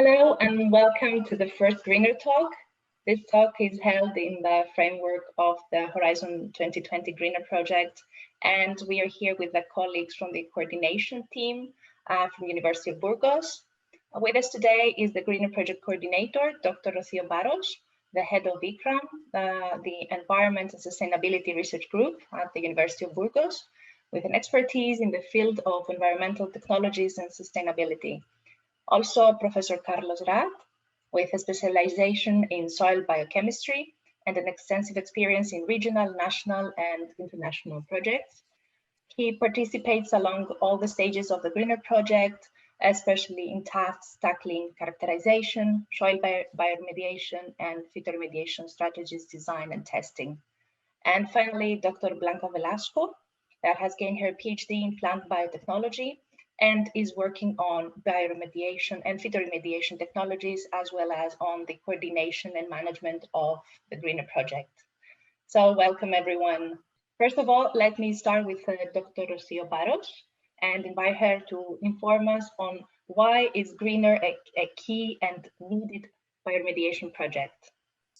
Hello and welcome to the first Greener Talk. This talk is held in the framework of the Horizon 2020 Greener project, and we are here with the colleagues from the coordination team from University of Burgos. With us today is the Greener project coordinator, Dr. Rocio Barros, the head of ICRAM, the Environment and Sustainability Research Group at the University of Burgos, with an expertise in the field of environmental technologies and sustainability. Also, Professor Carlos Rat, with a specialization in soil biochemistry and an extensive experience in regional, national, and international projects. He participates along all the stages of the Greener project, especially in tasks tackling characterization, soil bioremediation, and phytoremediation strategies, design, and testing. And finally, Dr. Blanca Velasco, that has gained her PhD in plant biotechnology and is working on bioremediation and phytoremediation technologies, as well as on the coordination and management of the Greener project. So welcome everyone. First of all, let me start with Dr. Rocio Barros and invite her to inform us on why is Greener a key and needed bioremediation project.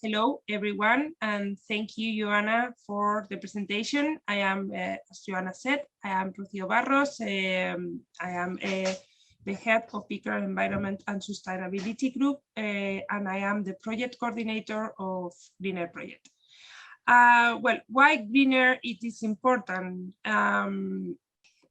Hello, everyone, and thank you, Joanna, for the presentation. I am, as Joanna said, I am Rocio Barros. I am the head of ICRAM Environment and Sustainability Group, and I am the project coordinator of Greener project. Well, why Greener? It is important. In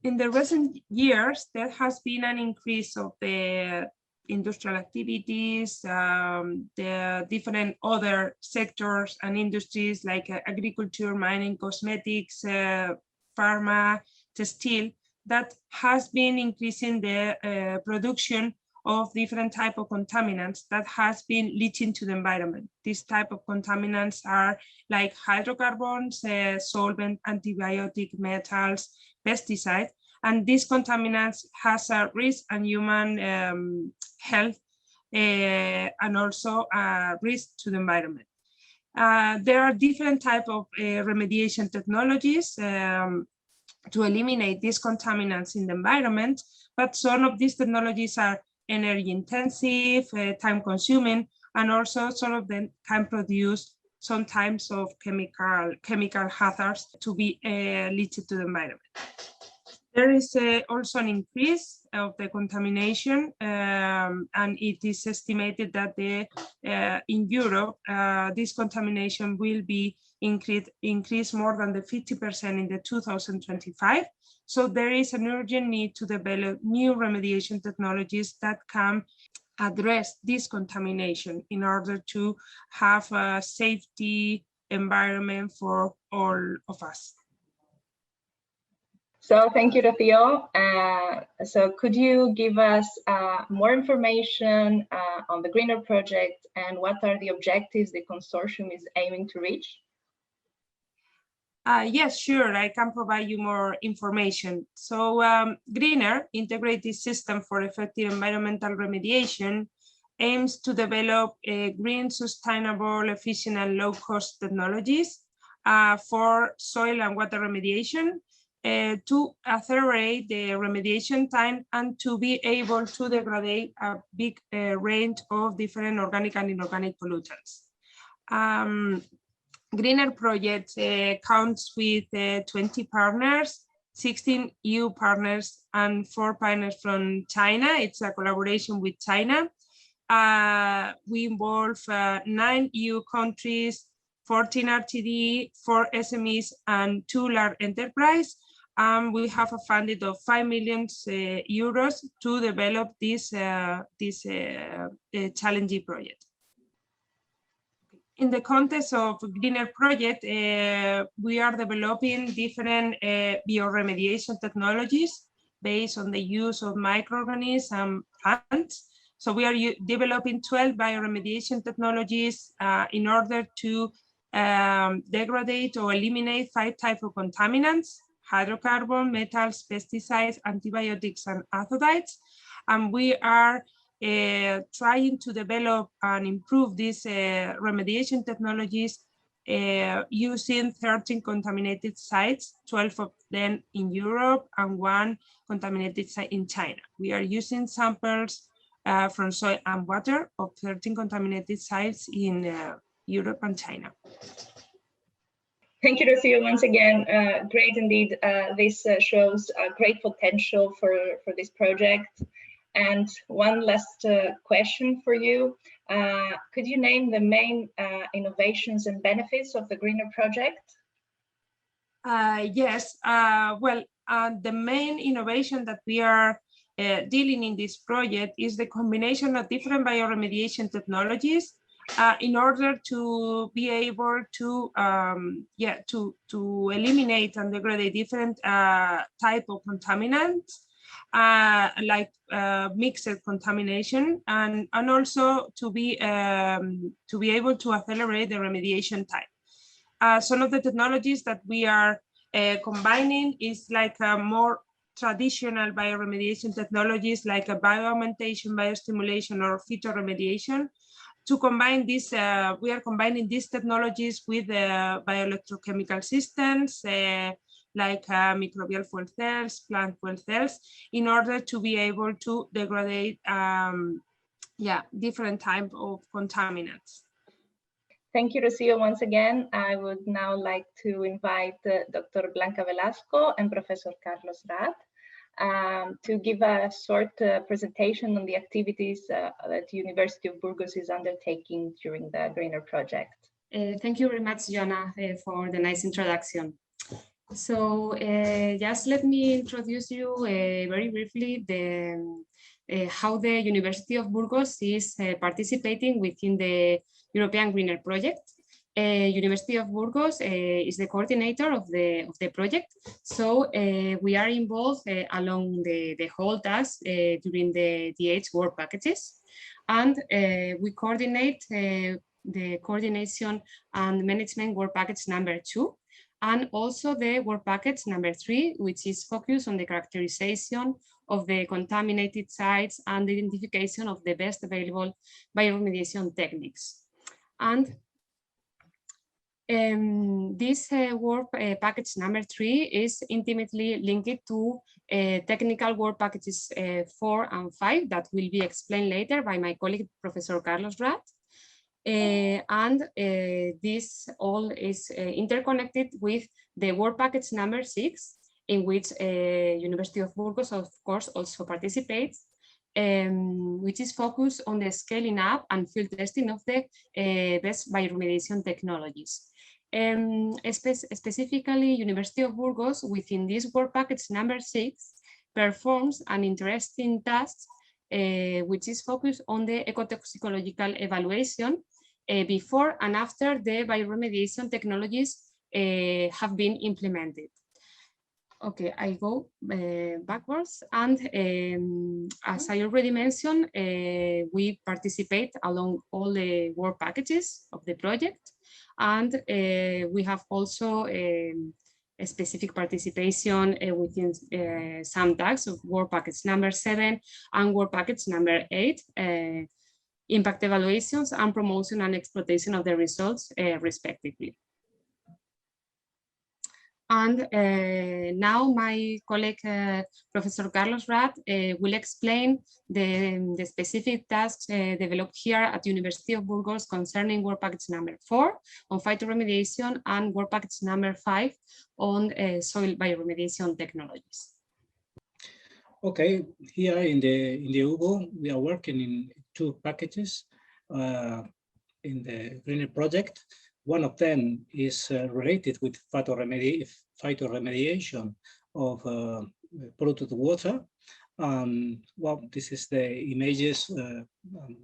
the recent years, there has been an increase of the industrial activities, the different other sectors and industries like agriculture, mining, cosmetics, pharma, textile, that has been increasing the production of different type of contaminants that has been leaching to the environment. These type of contaminants are like hydrocarbons, solvent, antibiotic, metals, pesticides, and these contaminants has a risk on human health and also a risk to the environment. There are different types of remediation technologies to eliminate these contaminants in the environment, but some of these technologies are energy intensive, time consuming, and also some of them can produce some types of chemical hazards to be leached to the environment. There is also an increase of the contamination, and it is estimated that in Europe, this contamination will be increased more than the 50% in the 2025. So there is an urgent need to develop new remediation technologies that can address this contamination in order to have a safety environment for all of us. So thank you, Rocio. So could you give us more information on the Greener project and what are the objectives the consortium is aiming to reach? Yes, sure, I can provide you more information. So Greener Integrated System for Effective Environmental Remediation aims to develop green, sustainable, efficient, and low-cost technologies for soil and water remediation, to accelerate the remediation time and to be able to degrade a big range of different organic and inorganic pollutants. Greener project counts with 20 partners, 16 EU partners and 4 partners from China. It's a collaboration with China. We involve 9 EU countries, 14 RTD, 4 SMEs, and 2 large enterprises. We have a funding of 5 million euros to develop this challenging project. In the context of Greener project, we are developing different bioremediation technologies based on the use of microorganisms and plants. So we are developing 12 bioremediation technologies in order to degrade or eliminate 5 types of contaminants: hydrocarbon, metals, pesticides, antibiotics, and azotides. And we are trying to develop and improve these remediation technologies using 13 contaminated sites, 12 of them in Europe and 1 contaminated site in China. We are using samples from soil and water of 13 contaminated sites in Europe and China. Thank you, Rocio, once again. Great indeed. This shows a great potential for this project. And one last question for you. Could you name the main innovations and benefits of the GREENER project? Yes, well, the main innovation that we are dealing in this project is the combination of different bioremediation technologies in order to be able to to eliminate and degrade different type of contaminants, like mixed contamination, and also to be able to accelerate the remediation time. Some of the technologies that we are combining is like a more traditional bioremediation technologies like a bioaugmentation, biostimulation, or phytoremediation. To combine this, we are combining these technologies with bioelectrochemical systems like microbial fuel cells, plant fuel cells, in order to be able to degrade different type of contaminants. Thank you, Rocio, once again. I would now like to invite Dr. Blanca Velasco and Professor Carlos Rat to give a short presentation on the activities that the University of Burgos is undertaking during the GREENER project. Thank you very much, Joanna, for the nice introduction. So just let me introduce you very briefly how the University of Burgos is participating within the European GREENER project. University of Burgos is the coordinator of the project, so we are involved along the whole task during the DH work packages, and we coordinate the coordination and management work package number 2, and also the work package number 3, which is focused on the characterization of the contaminated sites and the identification of the best available bioremediation techniques. And this work package number 3 is intimately linked to technical work packages 4 and 5 that will be explained later by my colleague, Professor Carlos Rat. And this all is interconnected with the work package number 6, in which University of Burgos, of course, also participates, which is focused on the scaling up and field testing of the best bioremediation technologies. Specifically, University of Burgos, within this work package number 6, performs an interesting task, which is focused on the ecotoxicological evaluation before and after the bioremediation technologies have been implemented. Okay, I go backwards, and as I already mentioned, we participate along all the work packages of the project, and we have also a specific participation within some tags of work package number 7 and work package number 8, impact evaluations and promotion and exploitation of the results respectively. And now my colleague, Professor Carlos Rat, will explain the specific tasks developed here at the University of Burgos concerning work package number 4 on phytoremediation and work package number 5 on soil bioremediation technologies. Okay, here in the UBO, we are working in 2 packages in the GREENER project. One of them is related with phytoremediation of polluted water. Well, this is the images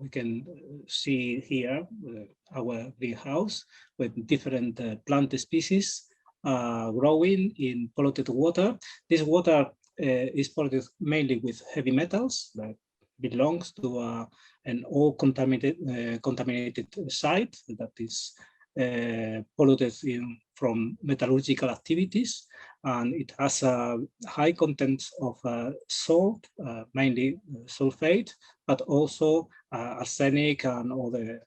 we can see here, our greenhouse with different plant species growing in polluted water. This water is polluted mainly with heavy metals that belongs to an all contaminated site that is polluted from metallurgical activities, and it has a high content of salt, mainly sulfate, but also arsenic and other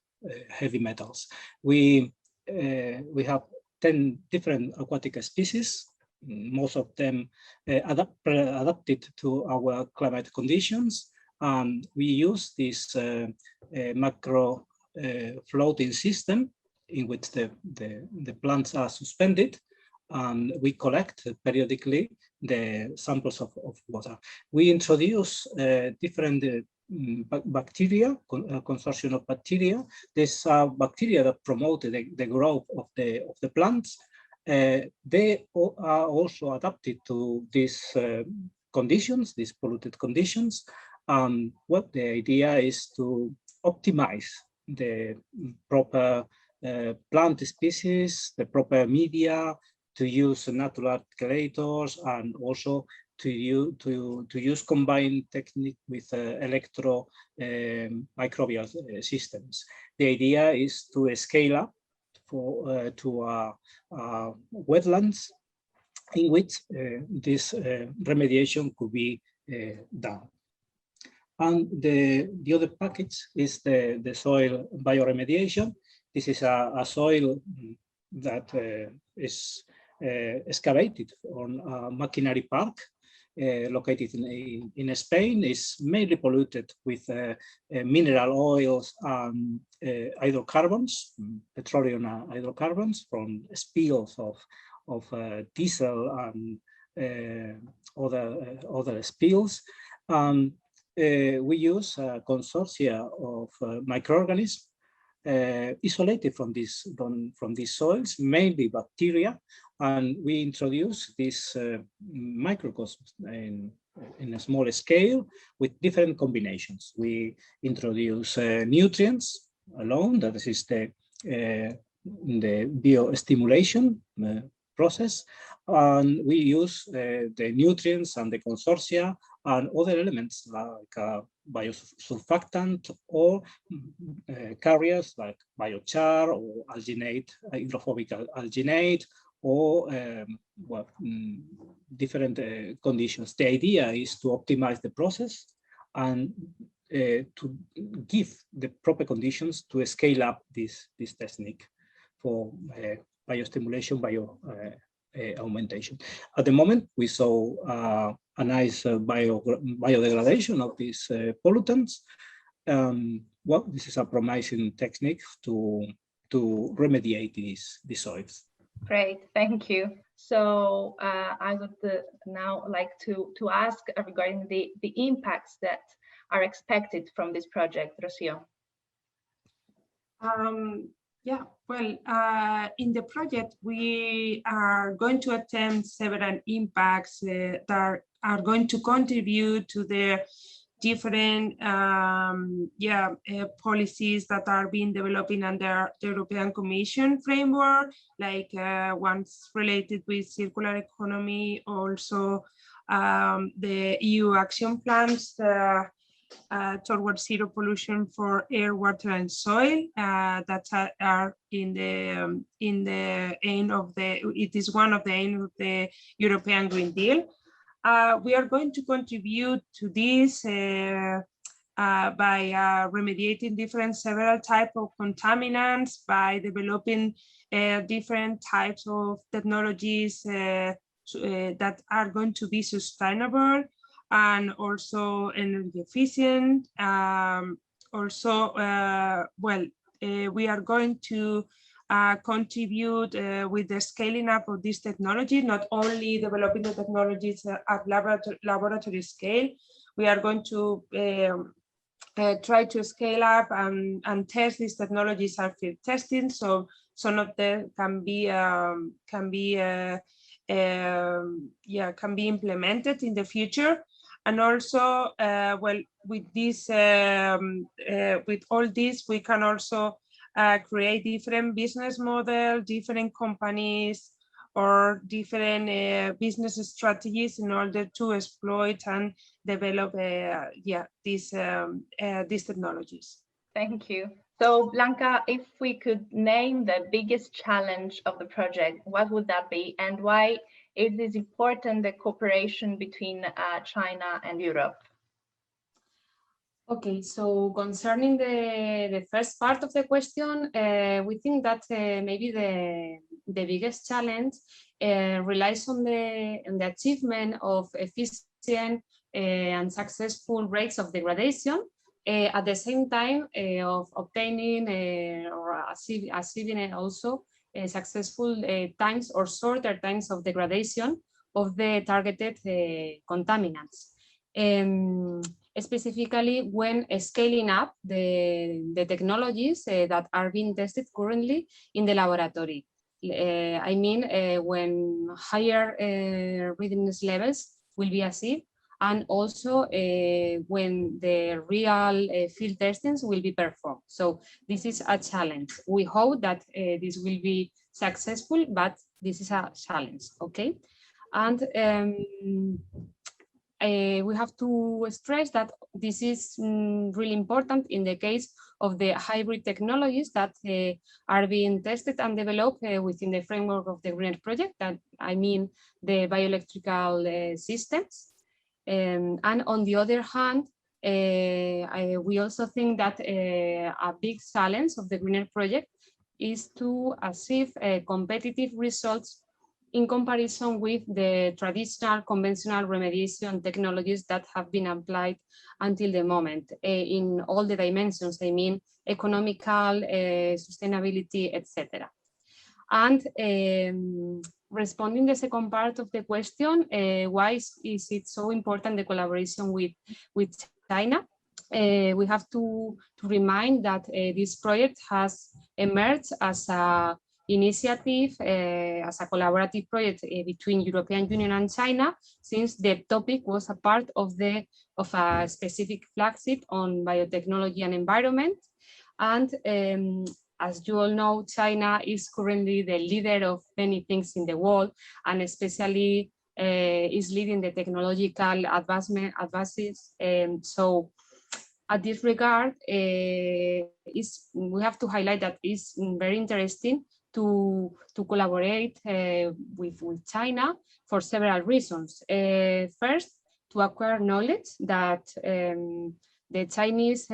heavy metals. We have 10 different aquatic species, most of them adapted to our climate conditions, We use this macro floating system in which the plants are suspended, and we collect periodically the samples of water. We introduce different bacteria, consortium of bacteria. These are bacteria that promote the growth of the plants. They are also adapted to these conditions, these polluted conditions. What the idea is to optimize the proper plant species, the proper media, to use natural chelators, and also to use combined technique with electro microbial systems. The idea is to scale up to wetlands in which this remediation could be done. And the other package is the soil bioremediation. This is a soil that is excavated on a machinery park located in Spain. Is mainly polluted with mineral oils and hydrocarbons, petroleum hydrocarbons from spills of diesel and other spills. We use a consortia of microorganisms isolated from these soils, mainly bacteria, and we introduce these microcosms in a small scale with different combinations. We introduce nutrients alone, that is the biostimulation process, and we use the nutrients and the consortia and other elements like biosurfactant or carriers like biochar or alginate, hydrophobic alginate, or different conditions. The idea is to optimize the process and to give the proper conditions to scale up this technique for biostimulation, augmentation. At the moment, we saw a nice biodegradation of these pollutants. Well, this is a promising technique to remediate these soils. Great, thank you. So I would now like to ask regarding the impacts that are expected from this project, Rocio. Yeah, well, in the project, we are going to attempt several impacts that are going to contribute to the different policies that are being developing under the European Commission framework, like ones related with circular economy, also the EU action plans towards zero pollution for air, water, and soil that are in the aim of it is one of the aims of the European Green Deal. We are going to contribute to this by remediating several types of contaminants, by developing different types of technologies that are going to be sustainable and also energy efficient. We are going to contribute with the scaling up of this technology, not only developing the technologies at laboratory scale. We are going to try to scale up and test these technologies at field testing. So some of them can be implemented in the future. And also, with all this, we can also create different business models, different companies, or different business strategies in order to exploit and develop these technologies. Thank you. So, Blanca, if we could name the biggest challenge of the project, what would that be, and why it is important, the cooperation between China and Europe? Okay, so concerning the first part of the question, we think that maybe the biggest challenge relies on the achievement of efficient and successful rates of degradation, at the same time of obtaining or achieving also successful times or shorter times of degradation of the targeted contaminants. Specifically when scaling up the technologies that are being tested currently in the laboratory. I mean, when higher readiness levels will be achieved, and also when the real field testings will be performed. So this is a challenge. We hope that this will be successful, but this is a challenge, okay? And we have to stress that this is really important in the case of the hybrid technologies that are being tested and developed within the framework of the GREENER project, that I mean the bioelectrical systems. And on the other hand, we also think that a big challenge of the GREENER project is to achieve competitive results in comparison with the traditional conventional remediation technologies that have been applied until the moment in all the dimensions, I mean economical, sustainability, etc. And responding the second part of the question, why is it so important, the collaboration with China? We have to remind that this project has emerged as a initiative, as a collaborative project between European Union and China, since the topic was a part of a specific flagship on biotechnology and environment. And as you all know, China is currently the leader of many things in the world, and especially is leading the technological advances. So at this regard, we have to highlight that it's very interesting to collaborate with China for several reasons. First, to acquire knowledge that the Chinese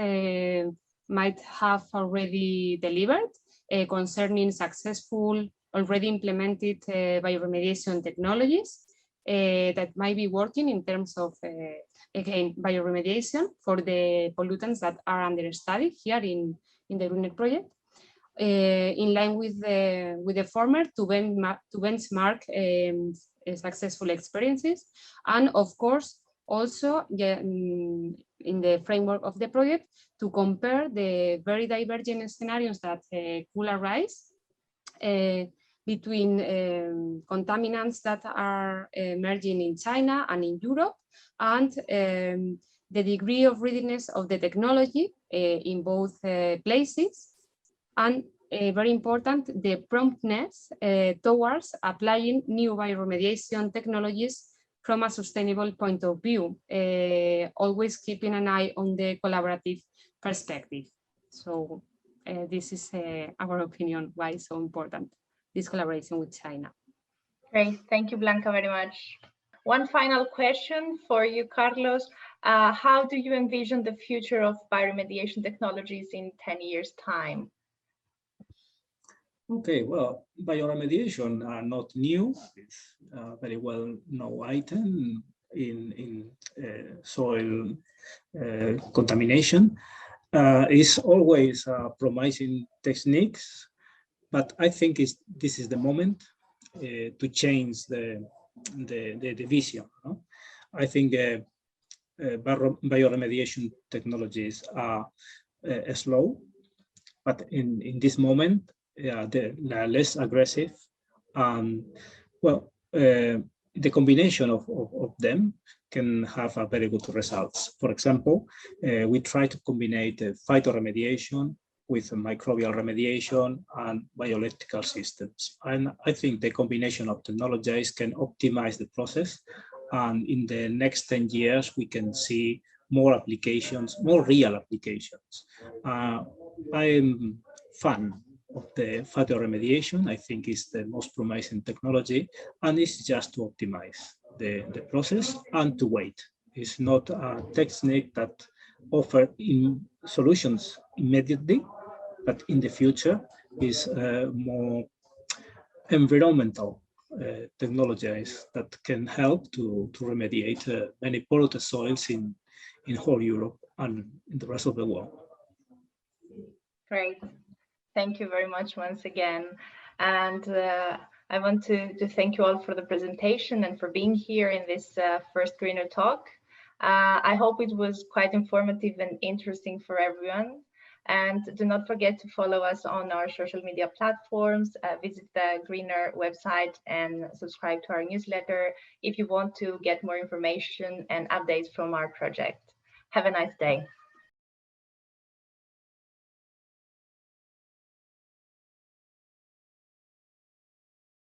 might have already delivered concerning successful, already implemented bioremediation technologies that might be working in terms of, again, bioremediation for the pollutants that are under study here in the GREENER project. In line with the former, to benchmark successful experiences, and of course also in the framework of the project to compare the very divergent scenarios that could arise between contaminants that are emerging in China and in Europe, and the degree of readiness of the technology in both places, and very important, the promptness towards applying new bioremediation technologies from a sustainable point of view, always keeping an eye on the collaborative perspective. So this is our opinion, why it's so important, this collaboration with China. Great, thank you, Blanca, very much. One final question for you, Carlos. How do you envision the future of bioremediation technologies in 10 years' time? Okay, well, bioremediation are not new. It's a very well-known item in soil contamination. It's always promising techniques, but I think this is the moment to change the vision. No? I think bioremediation technologies are slow, but in this moment, they're less aggressive. Well, the combination of them can have a very good results. For example, we try to combine phytoremediation with microbial remediation and bioelectrical systems. And I think the combination of technologies can optimize the process. And in the next 10 years, we can see more applications, more real applications. I'm fan of the phytoremediation. I think it's the most promising technology, and it's just to optimize the process and to wait. It's not a technique that offers solutions immediately, but in the future is more environmental technologies that can help to remediate many polluted soils in whole Europe and in the rest of the world. Great. Thank you very much once again. And I want to thank you all for the presentation and for being here in this first Greener talk. I hope it was quite informative and interesting for everyone. And do not forget to follow us on our social media platforms, visit the Greener website and subscribe to our newsletter if you want to get more information and updates from our project. Have a nice day.